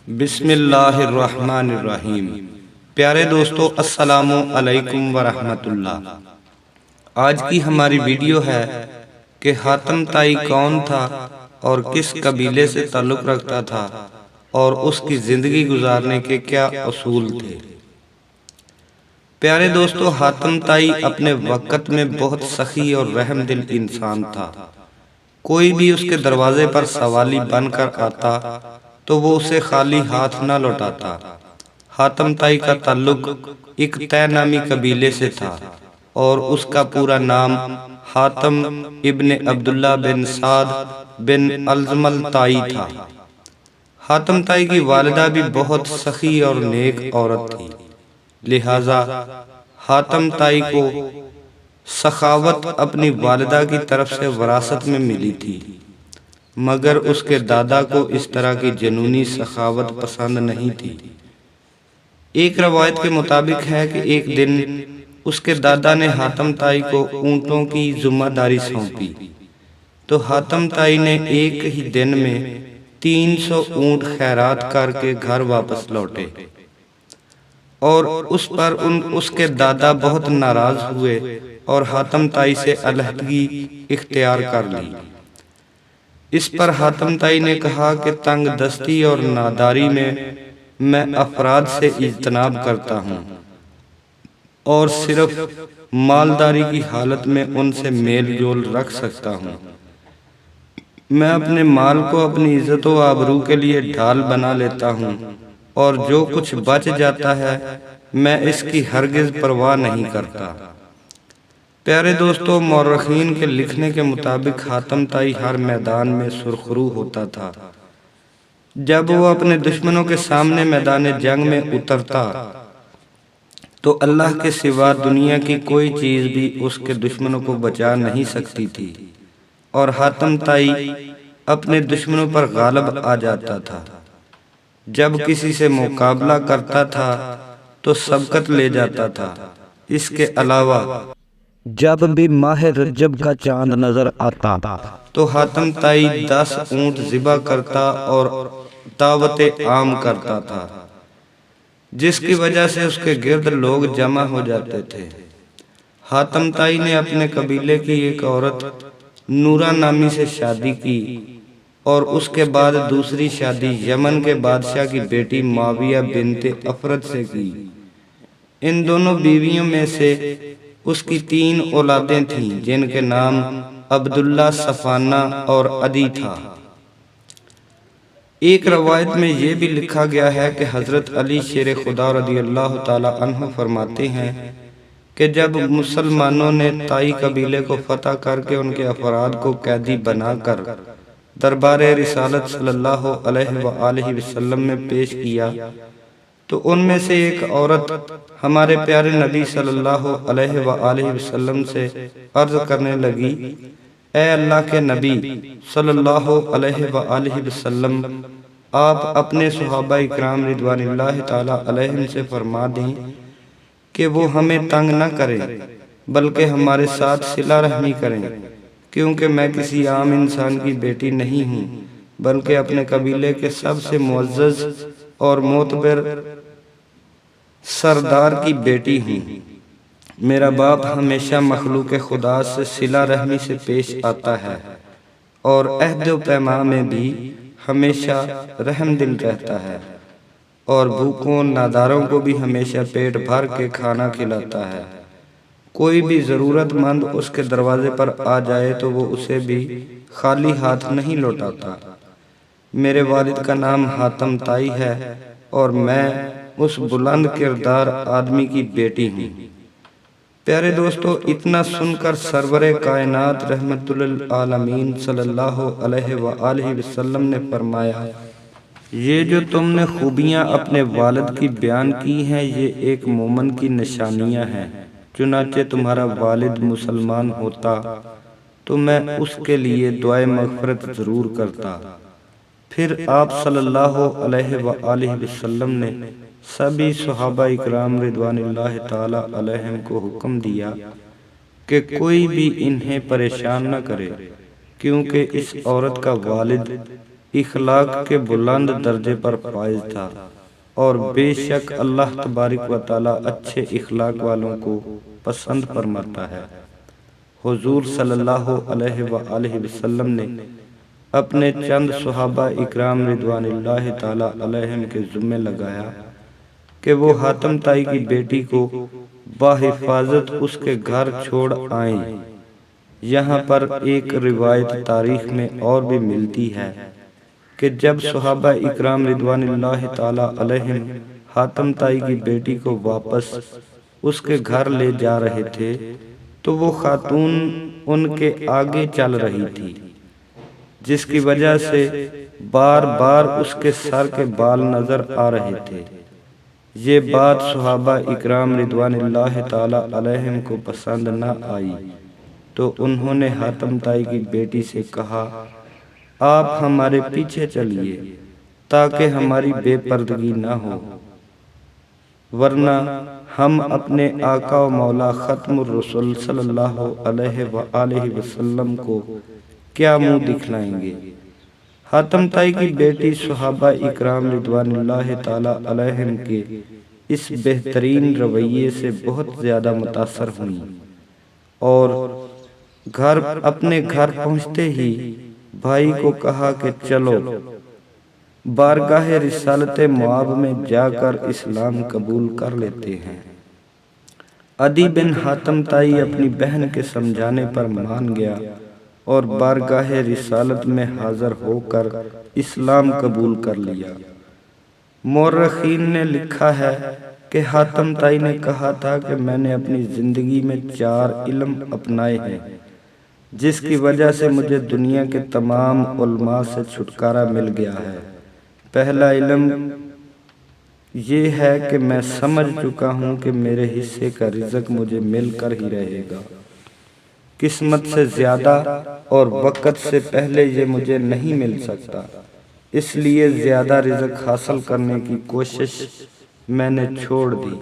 بسم اللہ الرحمن الرحیم۔ پیارے دوستو، السلام علیکم ورحمۃ اللہ۔ آج کی ہماری ویڈیو ہے کہ حاتم طائی کون تھا اور کس قبیلے سے تعلق رکھتا تھا اور اس کی زندگی گزارنے کے کیا اصول تھے۔ پیارے دوستو، حاتم طائی اپنے وقت میں بہت سخی اور رحم دل انسان تھا۔ کوئی بھی اس کے دروازے پر سوالی بن کر آتا تو وہ اسے خالی ہاتھ نہ لوٹاتا۔ حاتم طائی کا تعلق ایک طے نامی قبیلے سے تھا اور اس کا پورا نام حاتم ابن عبداللہ بن سعد بن الجمل طائی تھا۔ حاتم طائی کی والدہ بھی بہت سخی اور نیک عورت تھی، لہٰذا حاتم طائی کو سخاوت اپنی والدہ کی طرف سے وراثت میں ملی تھی، مگر اس کے دادا کو اس طرح کی جنونی سخاوت پسند نہیں تھی۔ ایک روایت کے مطابق ہے کہ ایک دن اس کے دادا نے حاتم طائی کو اونٹوں کی ذمہ داری سونپی تو حاتم طائی نے ایک ہی دن میں 300 اونٹ خیرات کر کے گھر واپس لوٹے اور اس پر اس کے دادا بہت ناراض ہوئے اور حاتم طائی سے علیحدگی اختیار کر لی۔ اس پر حاتم طائی نے کہا کہ تنگ دستی اور ناداری میں افراد سے اجتناب کرتا ہوں اور صرف مالداری کی حالت میں ان سے میل جول رکھ سکتا ہوں۔ میں اپنے مال کو اپنی عزت و آبرو کے لیے ڈھال بنا لیتا ہوں اور جو کچھ بچ جاتا ہے میں اس کی ہرگز پرواہ نہیں کرتا۔ پیارے دوستو، مورخین کے لکھنے کے مطابق حاتم طائی ہر میدان میں سرخرو ہوتا تھا۔ جب وہ اپنے دشمنوں کے سامنے میدان جنگ میں اترتا تو اللہ کے سوا دنیا کی کوئی چیز بھی اس کے دشمنوں کو بچا نہیں سکتی تھی اور حاتم طائی اپنے دشمنوں پر غالب آ جاتا تھا۔ جب کسی سے مقابلہ کرتا تھا تو سبقت لے جاتا تھا۔ اس کے علاوہ جب بھی ماہ رجب کا چاند نظر آتا تو حاتم طائی 10 اونٹ ذبح کرتا اور دعوت عام کرتا تھا، جس کی وجہ سے اس کے گرد لوگ جمع ہو جاتے تھے۔ حاتم طائی نے اپنے قبیلے کی ایک عورت نورہ نامی سے شادی کی اور اس کے بعد دوسری شادی یمن کے بادشاہ کی بیٹی معاویہ بنت افرد سے کی۔ ان دونوں بیویوں میں سے اس کی 3 اولادیں تھیں جن کے نام عبداللہ، صفانہ اور عدی تھا۔ ایک روایت میں یہ بھی لکھا گیا ہے کہ حضرت علی شیر خدا رضی اللہ تعالی عنہ فرماتے ہیں کہ جب مسلمانوں نے طائی قبیلے کو فتح کر کے ان کے افراد کو قیدی بنا کر دربار رسالت صلی اللہ علیہ وآلہ وسلم میں پیش کیا تو ان میں سے ایک عورت ہمارے پیارے نبی صلی اللہ علیہ وآلہ وسلم سے عرض کرنے لگی، اے اللہ کے نبی صلی اللہ علیہ وآلہ وسلم، آپ اپنے صحابہ اکرام رضوان اللہ تعالی علیہم سے فرما دیں کہ وہ ہمیں تنگ نہ کریں بلکہ ہمارے ساتھ صلہ رحمی کریں، کیونکہ میں کسی عام انسان کی بیٹی نہیں ہوں بلکہ اپنے قبیلے کے سب سے معزز اور معتبر سردار کی بیٹی ہوں۔ میرا باپ ہمیشہ مخلوق خدا سے صلہ رحمی سے پیش آتا ہے اور عہد و پیمان میں بھی ہمیشہ رحم دل رہتا ہے اور بھوکوں ناداروں کو بھی ہمیشہ پیٹ بھر کے کھانا کھلاتا ہے۔ کوئی بھی ضرورت مند اس کے دروازے پر آ جائے تو وہ اسے بھی خالی ہاتھ نہیں لوٹاتا۔ میرے والد کا نام حاتم طائی ہے اور میں اس بلند کردار آدمی کی بیٹی ہوں۔ پیارے دوستو، اتنا سن کر سرور کائنات رحمت للعالمین صلی اللہ علیہ وآلہ وسلم نے فرمایا، یہ جو تم نے خوبیاں اپنے والد کی بیان کی ہیں یہ ایک مومن کی نشانیاں ہیں، چنانچہ تمہارا والد مسلمان ہوتا تو میں اس کے لیے دعائے مغفرت ضرور کرتا۔ پھر آپ صلی اللہ علیہ وآلہ وسلم نے سبھی صحابہ اکرام رضوان اللہ تعالی علیہم کو حکم دیا کہ کوئی بھی انہیں پریشان نہ کرے، کیونکہ اس عورت کا والد اخلاق کے بلند درجے پر فائز تھا، اور بے شک اللہ تبارک و تعالی اچھے اخلاق والوں کو پسند فرماتا ہے۔ حضور صلی اللہ علیہ وآلہ وسلم نے اپنے چند صحابہ اکرام رضوان اللہ تعالی علیہم کے ذمہ لگایا کہ وہ حاتم طائی کی بیٹی کو بحفاظت اس کے گھر چھوڑ آئیں۔ یہاں پر ایک روایت تاریخ میں اور بھی ملتی ہے کہ جب صحابہ اکرام رضوان اللہ تعالی علیہم حاتم طائی کی بیٹی کو واپس اس کے گھر لے جا رہے تھے تو وہ خاتون ان کے آگے چل رہی تھی، جس کی وجہ سے بار بار اس کے سر کے بال نظر آ رہے تھے۔ یہ بات صحابہ اکرام رضوان اللہ تعالی علیہم کو پسند نہ آئی تو انہوں نے حاتم طائی کی بیٹی سے کہا، آپ ہمارے پیچھے چلیے تاکہ ہماری بے پردگی نہ ہو، ورنہ ہم اپنے آقا و مولا ختم الرسل صلی اللہ علیہ وآلہ وسلم کو کیا منہ دکھلائیں گے۔ حاتم طائی کی بیٹی صحابہ اکرام رضوان اللہ تعالی علیہم کے اس بہترین رویے سے بہت زیادہ متاثر ہوئیں، اور اپنے گھر پہنچتے ہی بھائی کو کہا کہ چلو بارگاہ رسالت معاب میں جا کر اسلام قبول کر لیتے ہیں۔ عدی بن حاتم طائی اپنی بہن کے سمجھانے پر مان گیا اور بارگاہ رسالت میں حاضر ہو کر اسلام قبول کر لیا۔ مورخین نے لکھا ہے کہ حاتم طائی نے کہا تھا کہ میں نے اپنی زندگی میں 4 علم اپنائے ہیں جس کی وجہ سے مجھے دنیا کے تمام علماء سے چھٹکارا مل گیا ہے۔ پہلا علم یہ ہے کہ میں سمجھ چکا ہوں کہ میرے حصے کا رزق مجھے مل کر ہی رہے گا، قسمت سے زیادہ اور وقت سے پہلے یہ مجھے نہیں مل سکتا، اس لیے زیادہ رزق حاصل کرنے کی کوشش میں نے چھوڑ دی۔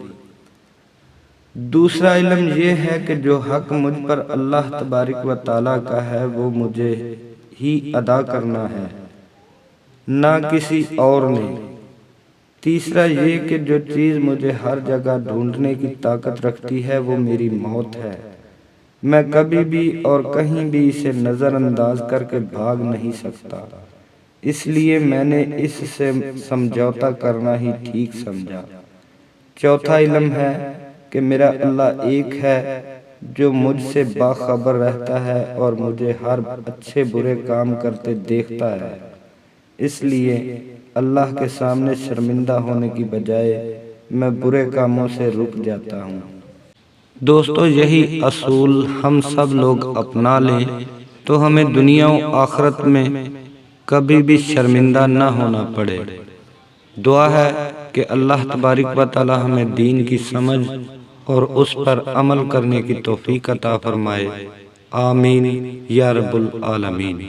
دوسرا علم یہ ہے کہ جو حق مجھ پر اللہ تبارک و تعالیٰ کا ہے وہ مجھے ہی ادا کرنا ہے، نہ کسی اور نے۔ تیسرا یہ کہ جو چیز مجھے ہر جگہ ڈھونڈنے کی طاقت رکھتی ہے وہ میری موت ہے، میں کبھی بھی اور کہیں بھی اسے نظر انداز کر کے بھاگ نہیں سکتا، اس لیے میں نے اس سے سمجھوتا کرنا ہی ٹھیک سمجھا۔ چوتھا علم ہے کہ میرا اللہ ایک ہے جو مجھ سے باخبر رہتا ہے اور مجھے ہر اچھے برے کام کرتے دیکھتا ہے، اس لیے اللہ کے سامنے شرمندہ ہونے کی بجائے میں برے کاموں سے رک جاتا ہوں۔ دوستو، یہی اصول ہم سب لوگ اپنا لیں تو ہمیں دنیا و آخرت میں کبھی بھی شرمندہ نہ ہونا پڑے۔ دعا ہے کہ اللہ تبارک و تعالی ہمیں دین کی سمجھ اور اس پر عمل کرنے کی توفیق عطا فرمائے۔ آمین یا رب العالمین۔